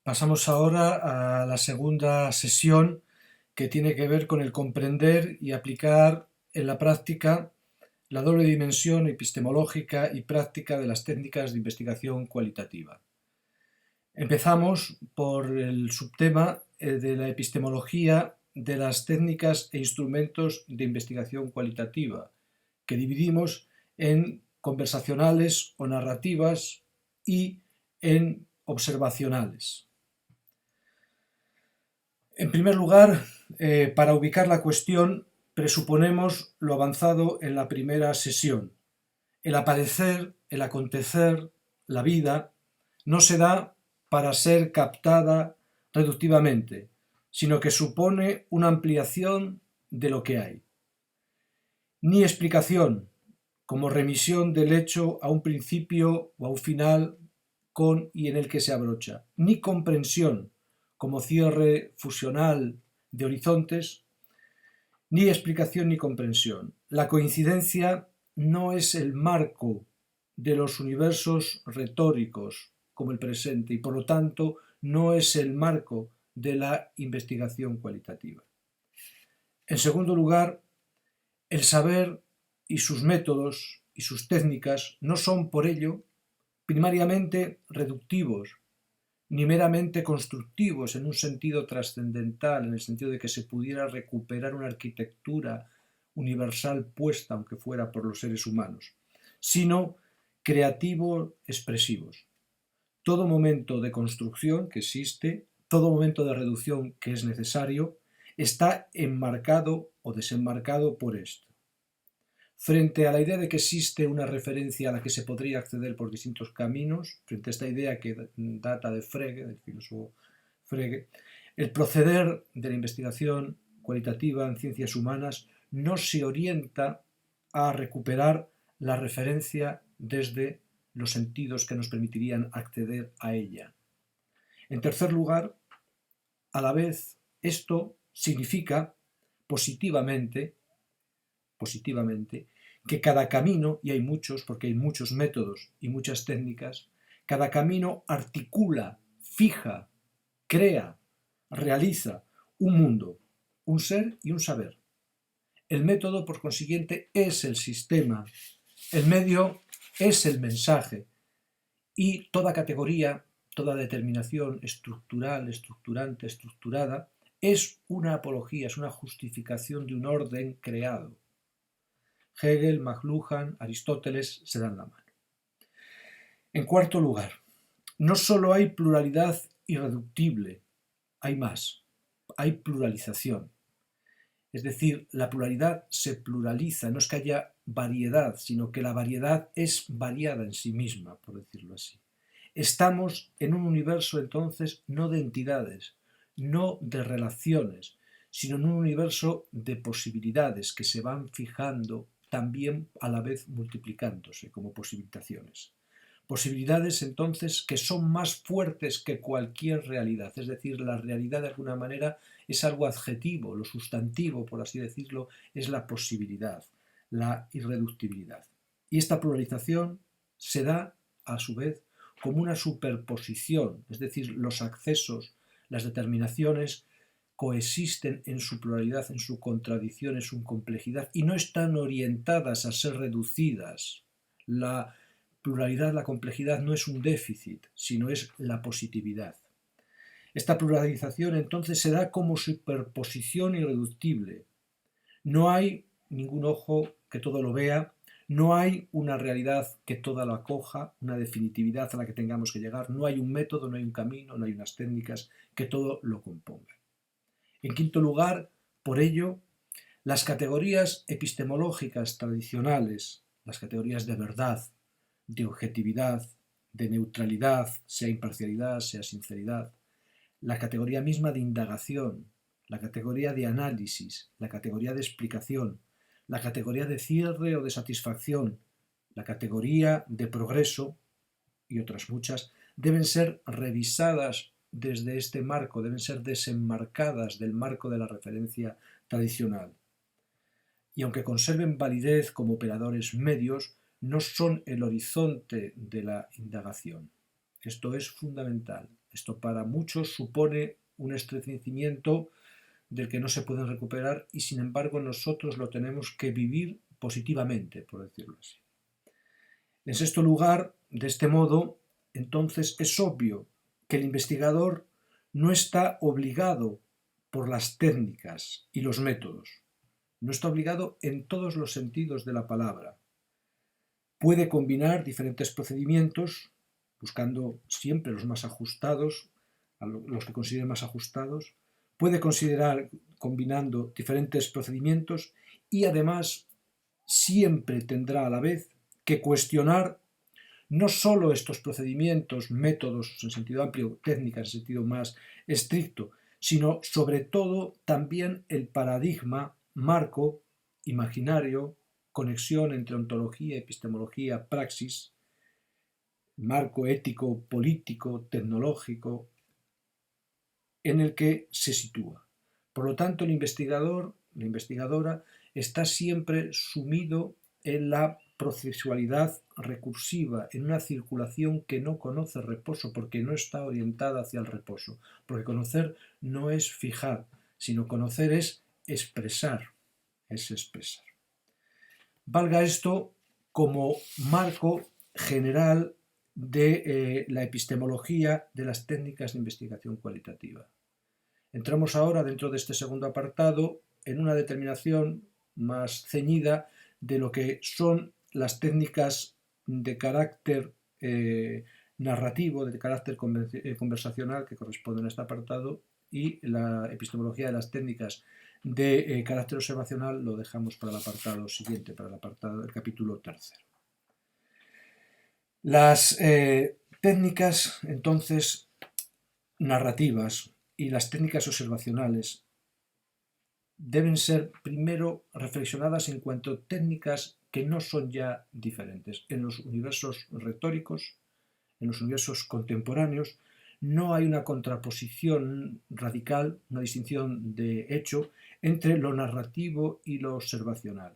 Pasamos ahora a la segunda sesión que tiene que ver con el comprender y aplicar en la práctica la doble dimensión epistemológica y práctica de las técnicas de investigación cualitativa. Empezamos por el subtema de la epistemología de las técnicas e instrumentos de investigación cualitativa, que dividimos en conversacionales o narrativas y en observacionales. En primer lugar, para ubicar la cuestión, presuponemos lo avanzado en la primera sesión. El aparecer, el acontecer, la vida, no se da para ser captada reductivamente, sino que supone una ampliación de lo que hay. Ni explicación, como remisión del hecho a un principio o a un final con y en el que se abrocha, ni comprensión, como cierre fusional de horizontes, ni explicación ni comprensión. La coincidencia no es el marco de los universos retóricos como el presente y por lo tanto no es el marco de la investigación cualitativa. En segundo lugar, el saber y sus métodos y sus técnicas no son por ello primariamente reductivos ni meramente constructivos en un sentido trascendental, en el sentido de que se pudiera recuperar una arquitectura universal puesta, aunque fuera por los seres humanos, sino creativo-expresivos. Todo momento de construcción que existe, todo momento de reducción que es necesario, está enmarcado o desenmarcado por esto. Frente a la idea de que existe una referencia a la que se podría acceder por distintos caminos, frente a esta idea que data de Frege, del filósofo Frege, el proceder de la investigación cualitativa en ciencias humanas no se orienta a recuperar la referencia desde los sentidos que nos permitirían acceder a ella. En tercer lugar, a la vez, esto significa positivamente que cada camino, y hay muchos porque hay muchos métodos y muchas técnicas, cada camino articula, fija, crea, realiza un mundo, un ser y un saber. El método, por consiguiente, es el sistema, el medio es el mensaje y toda categoría, toda determinación estructural, estructurante, estructurada, es una apología, es una justificación de un orden creado. Hegel, McLuhan, Aristóteles se dan la mano. En cuarto lugar, no solo hay pluralidad irreductible, hay más, hay pluralización. Es decir, la pluralidad se pluraliza, no es que haya variedad, sino que la variedad es variada en sí misma, por decirlo así. Estamos en un universo entonces no de entidades, no de relaciones, sino en un universo de posibilidades que se van fijando también a la vez multiplicándose como posibilitaciones. Posibilidades entonces que son más fuertes que cualquier realidad, es decir, la realidad de alguna manera es algo adjetivo, lo sustantivo, por así decirlo, es la posibilidad, la irreductibilidad. Y esta pluralización se da, a su vez, como una superposición, es decir, los accesos, las determinaciones coexisten en su pluralidad, en su contradicción, en su complejidad y no están orientadas a ser reducidas. La pluralidad, la complejidad no es un déficit, sino es la positividad. Esta pluralización entonces se da como superposición irreductible. No hay ningún ojo que todo lo vea, no hay una realidad que toda lo acoja, una definitividad a la que tengamos que llegar, no hay un método, no hay un camino, no hay unas técnicas que todo lo compongan. En quinto lugar, por ello, las categorías epistemológicas tradicionales, las categorías de verdad, de objetividad, de neutralidad, sea imparcialidad, sea sinceridad, la categoría misma de indagación, la categoría de análisis, la categoría de explicación, la categoría de cierre o de satisfacción, la categoría de progreso y otras muchas, deben ser revisadas desde este marco, deben ser desenmarcadas del marco de la referencia tradicional. Y aunque conserven validez como operadores medios, no son el horizonte de la indagación. Esto es fundamental. Esto para muchos supone un estreñimiento del que no se pueden recuperar y sin embargo nosotros lo tenemos que vivir positivamente, por decirlo así. En sexto lugar, de este modo, entonces es obvio que el investigador no está obligado por las técnicas y los métodos, no está obligado en todos los sentidos de la palabra. Puede combinar diferentes procedimientos, buscando siempre los más ajustados, los que considere más ajustados, puede considerar combinando diferentes procedimientos y además siempre tendrá a la vez que cuestionar no solo estos procedimientos, métodos en sentido amplio, técnicas en sentido más estricto, sino sobre todo también el paradigma, marco, imaginario, conexión entre ontología, epistemología, praxis, marco ético, político, tecnológico, en el que se sitúa. Por lo tanto, el investigador, la investigadora, está siempre sumido en la procesualidad recursiva, en una circulación que no conoce reposo, porque no está orientada hacia el reposo. Porque conocer no es fijar, sino conocer es expresar, es expresar. Valga esto como marco general de la epistemología de las técnicas de investigación cualitativa. Entramos ahora dentro de este segundo apartado en una determinación más ceñida de lo que son las técnicas de carácter narrativo, de carácter conversacional que corresponden a este apartado, y la epistemología de las técnicas de carácter observacional lo dejamos para el apartado siguiente, para el apartado del capítulo tercero. Las técnicas, entonces, narrativas y las técnicas observacionales deben ser primero reflexionadas en cuanto a técnicas que no son ya diferentes. En los universos retóricos, en los universos contemporáneos, no hay una contraposición radical, una distinción de hecho entre lo narrativo y lo observacional,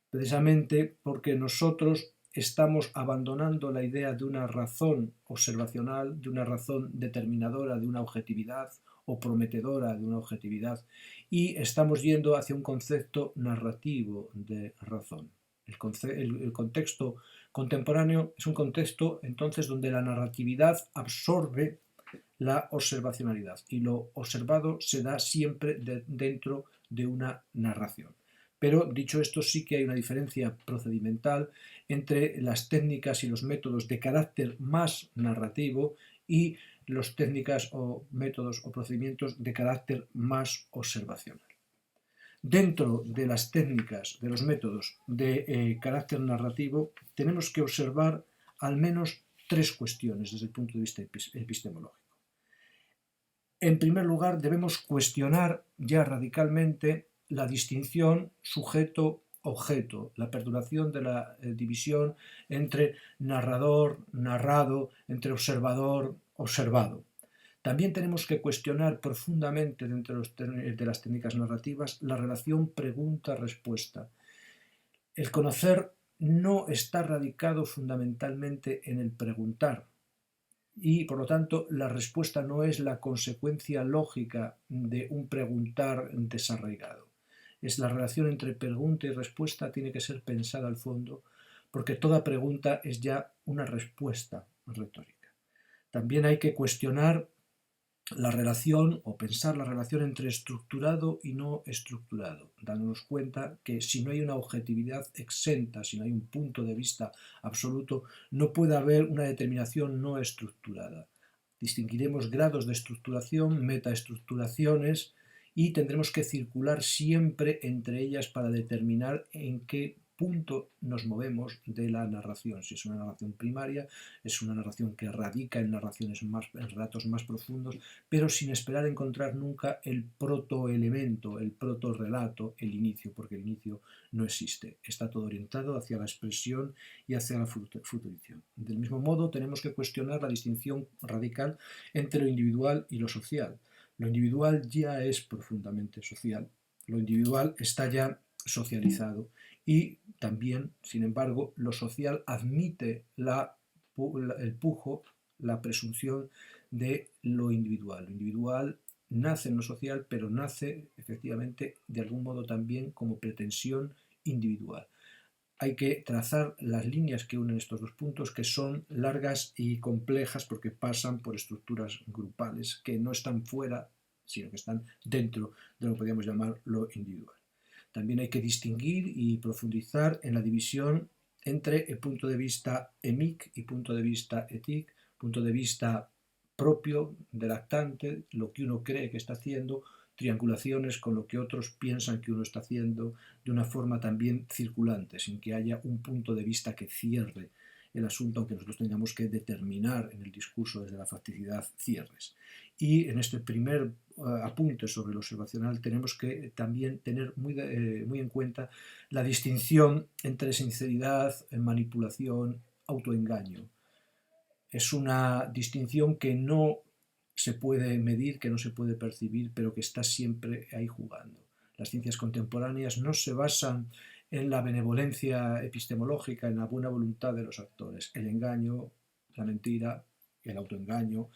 precisamente porque nosotros estamos abandonando la idea de una razón observacional, de una razón determinadora, de una objetividad o prometedora de una objetividad, y estamos yendo hacia un concepto narrativo de razón. El contexto contemporáneo es un contexto entonces donde la narratividad absorbe la observacionalidad y lo observado se da siempre dentro de una narración. Pero dicho esto, sí que hay una diferencia procedimental entre las técnicas y los métodos de carácter más narrativo y las técnicas o métodos o procedimientos de carácter más observacional. Dentro de las técnicas, de los métodos de carácter narrativo, tenemos que observar al menos tres cuestiones desde el punto de vista epistemológico. En primer lugar, debemos cuestionar ya radicalmente la distinción sujeto-objeto, la perduración de la división entre narrador, narrado, entre observador, observado. También tenemos que cuestionar profundamente dentro de las técnicas narrativas la relación pregunta-respuesta. El conocer no está radicado fundamentalmente en el preguntar y, por lo tanto, la respuesta no es la consecuencia lógica de un preguntar desarraigado. Es la relación entre pregunta y respuesta tiene que ser pensada al fondo, porque toda pregunta es ya una respuesta retórica. También hay que cuestionar la relación o pensar la relación entre estructurado y no estructurado, dándonos cuenta que si no hay una objetividad exenta, si no hay un punto de vista absoluto, no puede haber una determinación no estructurada. Distinguiremos grados de estructuración, metaestructuraciones, y tendremos que circular siempre entre ellas para determinar en qué punto nos movemos de la narración. Si es una narración primaria, es una narración que radica en en relatos más profundos, pero sin esperar encontrar nunca el protoelemento, el protorrelato, el inicio, porque el inicio no existe. Está todo orientado hacia la expresión y hacia la futurización. Del mismo modo, tenemos que cuestionar la distinción radical entre lo individual y lo social. Lo individual ya es profundamente social. Lo individual está ya socializado y también, sin embargo, lo social admite el pujo, la presunción de lo individual. Lo individual nace en lo social, pero nace efectivamente de algún modo también como pretensión individual. Hay que trazar las líneas que unen estos dos puntos, que son largas y complejas porque pasan por estructuras grupales que no están fuera, sino que están dentro de lo que podríamos llamar lo individual. También hay que distinguir y profundizar en la división entre el punto de vista emic y punto de vista etic, punto de vista propio del actante, lo que uno cree que está haciendo, triangulaciones con lo que otros piensan que uno está haciendo, de una forma también circulante, sin que haya un punto de vista que cierre el asunto, aunque nosotros tengamos que determinar en el discurso desde la facticidad cierres. Y en este primer apunte sobre lo observacional tenemos que también tener muy en cuenta la distinción entre sinceridad, manipulación, autoengaño. Es una distinción que no se puede medir, que no se puede percibir, pero que está siempre ahí jugando. Las ciencias contemporáneas no se basan en la benevolencia epistemológica, en la buena voluntad de los actores. El engaño, la mentira, el autoengaño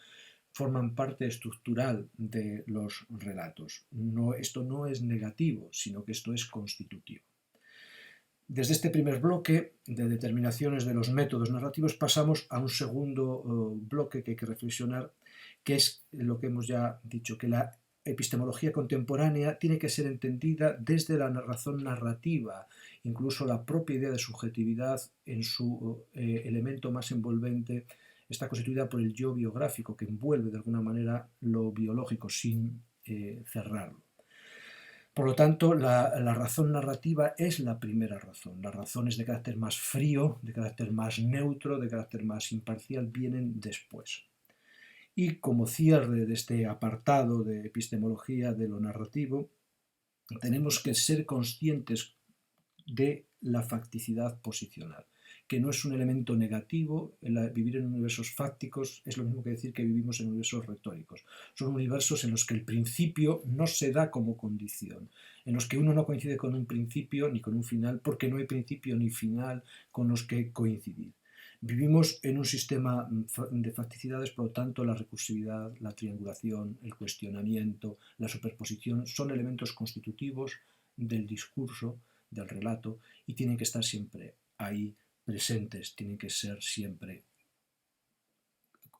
forman parte estructural de los relatos. Esto no es negativo, sino que esto es constitutivo. Desde este primer bloque de determinaciones de los métodos narrativos pasamos a un segundo bloque que hay que reflexionar, que es lo que hemos ya dicho, que la epistemología contemporánea tiene que ser entendida desde la razón narrativa, incluso la propia idea de subjetividad en su elemento más envolvente está constituida por el yo biográfico que envuelve de alguna manera lo biológico sin cerrarlo. Por lo tanto, la razón narrativa es la primera razón. Las razones de carácter más frío, de carácter más neutro, de carácter más imparcial, vienen después. Y como cierre de este apartado de epistemología de lo narrativo, tenemos que ser conscientes de la facticidad posicional, que no es un elemento negativo. Vivir en universos fácticos es lo mismo que decir que vivimos en universos retóricos. Son universos en los que el principio no se da como condición, en los que uno no coincide con un principio ni con un final, porque no hay principio ni final con los que coincidir. Vivimos en un sistema de facticidades, por lo tanto la recursividad, la triangulación, el cuestionamiento, la superposición son elementos constitutivos del discurso, del relato, y tienen que estar siempre ahí presentes, tienen que ser siempre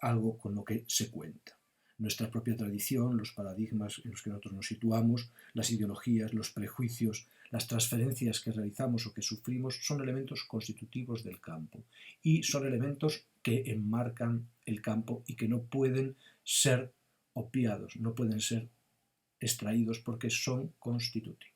algo con lo que se cuenta. Nuestra propia tradición, los paradigmas en los que nosotros nos situamos, las ideologías, los prejuicios, las transferencias que realizamos o que sufrimos son elementos constitutivos del campo y son elementos que enmarcan el campo y que no pueden ser obviados, no pueden ser extraídos porque son constitutivos.